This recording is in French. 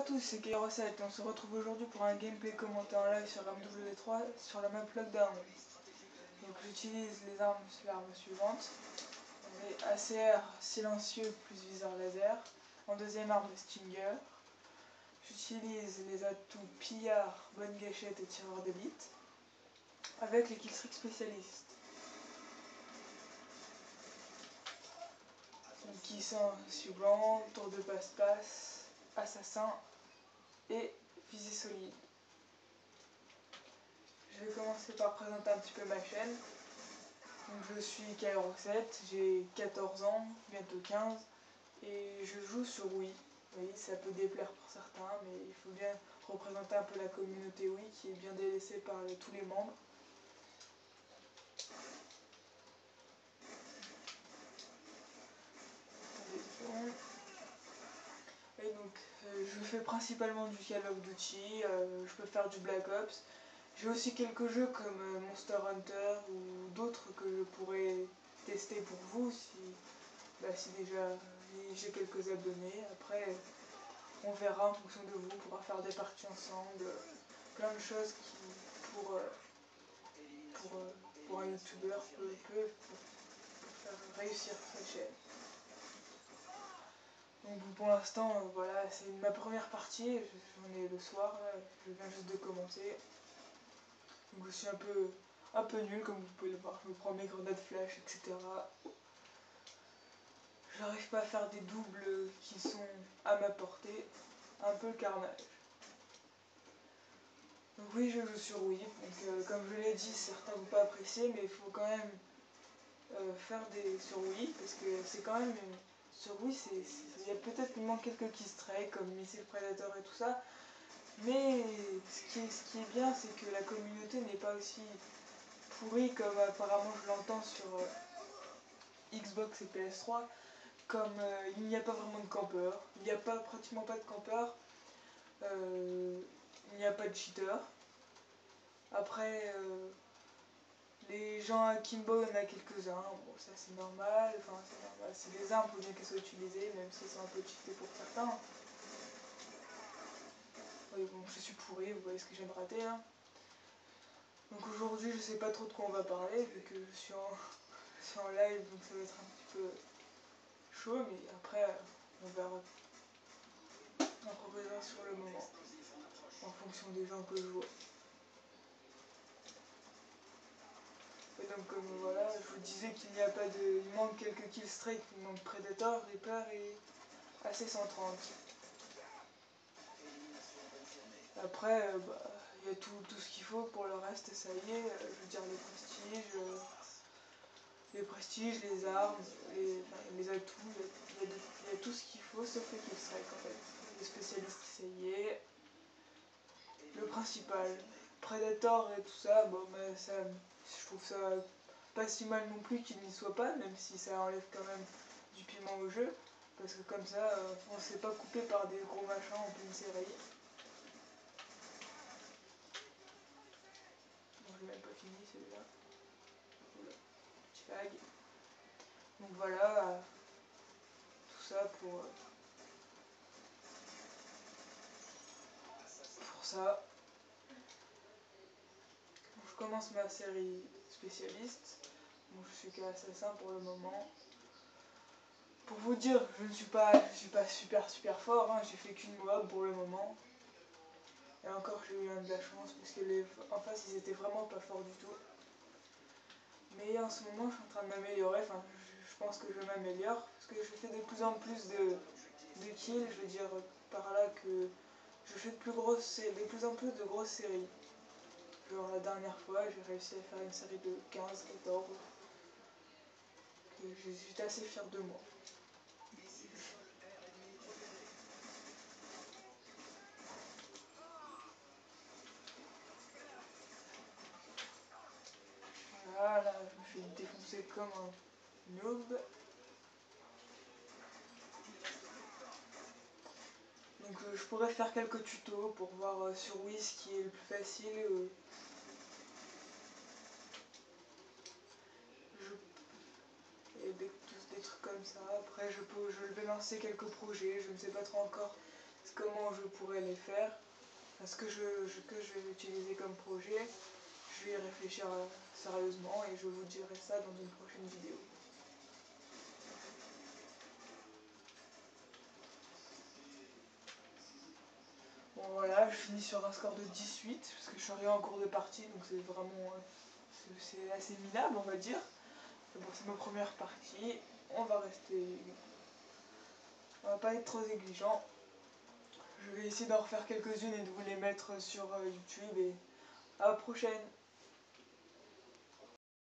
tous, c'est Kairos7. On se retrouve aujourd'hui pour un gameplay commenté en live sur MW3 sur la map Lockdown. Donc j'utilise les armes suivantes. Les ACR silencieux plus viseur laser. En deuxième arme le Stinger. J'utilise les atouts pillard, bonne gâchette et tireur d'élite. Avec les killstreaks spécialistes. Donc, qui sont suivants, tour de passe-passe, assassin et visée solide. Je vais commencer par présenter un petit peu ma chaîne. Donc, je suis Kairos7, j'ai 14 ans, bientôt 15, et je joue sur Wii. Oui, ça peut déplaire pour certains, mais il faut bien représenter un peu la communauté Wii qui est bien délaissée par tous les membres. Et donc, je fais principalement du Call of Duty, je peux faire du Black Ops. J'ai aussi quelques jeux comme Monster Hunter ou d'autres que je pourrais tester pour vous si déjà j'ai quelques abonnés. Après, on verra en fonction de vous, on pourra faire des parties ensemble, plein de choses qui, pour un youtubeur peut faire réussir sa chaîne. Donc pour l'instant, voilà, c'est ma première partie, j'en ai le soir, là, je viens juste de commencer. Donc je suis un peu nul comme vous pouvez le voir, je me prends mes grenades flash, etc. J'arrive pas à faire des doubles qui sont à ma portée, un peu le carnage. Donc oui, je joue sur Wii, donc comme je l'ai dit, certains vont pas apprécier, mais il faut quand même faire des sur Wii, parce que c'est quand même, sur Wii, il y a peut-être il manque quelques keystrikes comme Missile Predator et tout ça, mais ce qui est bien, c'est que la communauté n'est pas aussi pourrie comme apparemment je l'entends sur Xbox et PS3, comme il n'y a pas vraiment de campeurs, il n'y a pratiquement pas de campeurs, il n'y a pas de cheaters. Après, les gens à Kimbo, il y en a quelques-uns, bon ça c'est normal, c'est des armes, faut bien qu'elles soient utilisées, même si elles sont un peu cheatées pour certains. Oui, bon, je suis pourri, vous voyez ce que j'ai raté hein. Donc aujourd'hui, je sais pas trop de quoi on va parler, vu que je suis en live, donc ça va être un petit peu chaud, mais après, on verra. On improvisera sur le moment, en fonction des gens que je vois. Et donc comme voilà, je vous disais qu'il n'y a pas de... Il manque quelques killstreaks, il manque Predator, Reaper et AC-130. Après, il y a tout ce qu'il faut, pour le reste ça y est, je veux dire les prestiges, les armes, les atouts, il y a tout ce qu'il faut sauf les killstreaks en fait. Les spécialistes ça y est. Le principal, Predator et tout ça, bon mais ça, je trouve ça pas si mal non plus qu'il n'y soit pas, même si ça enlève quand même du piment au jeu, parce que comme ça, on ne s'est pas coupé par des gros machins en pleine série. Bon, je l'ai même pas fini celui-là. Petit lag. Donc voilà, tout ça pour ça. Donc, je commence ma série spécialiste. Donc je suis qu'assassin pour le moment. Pour vous dire, je ne suis pas super fort, hein, j'ai fait qu'une mob pour le moment. Et encore j'ai eu de la chance parce que en face ils étaient vraiment pas forts du tout. Mais en ce moment je suis en train de m'améliorer, enfin je pense que je m'améliore parce que je fais de plus en plus de kills, je veux dire par là que je fais de plus en plus de grosses séries. Genre la dernière fois j'ai réussi à faire une série de 15-14. J'étais assez fier de moi. Voilà, je me fais défoncer comme un noob. Donc je pourrais faire quelques tutos pour voir sur Wii ce qui est le plus facile. Et des trucs comme ça. Après je vais lancer quelques projets, je ne sais pas trop encore comment je pourrais les faire, que je vais utiliser comme projet. Je vais y réfléchir sérieusement et je vous dirai ça dans une prochaine vidéo. Bon voilà, je finis sur un score de 18 parce que je suis arrivé en cours de partie, donc c'est vraiment c'est assez minable, on va dire. Bon, c'est ma première partie, on va pas être trop négligent. Je vais essayer d'en refaire quelques-unes et de vous les mettre sur YouTube et à la prochaine.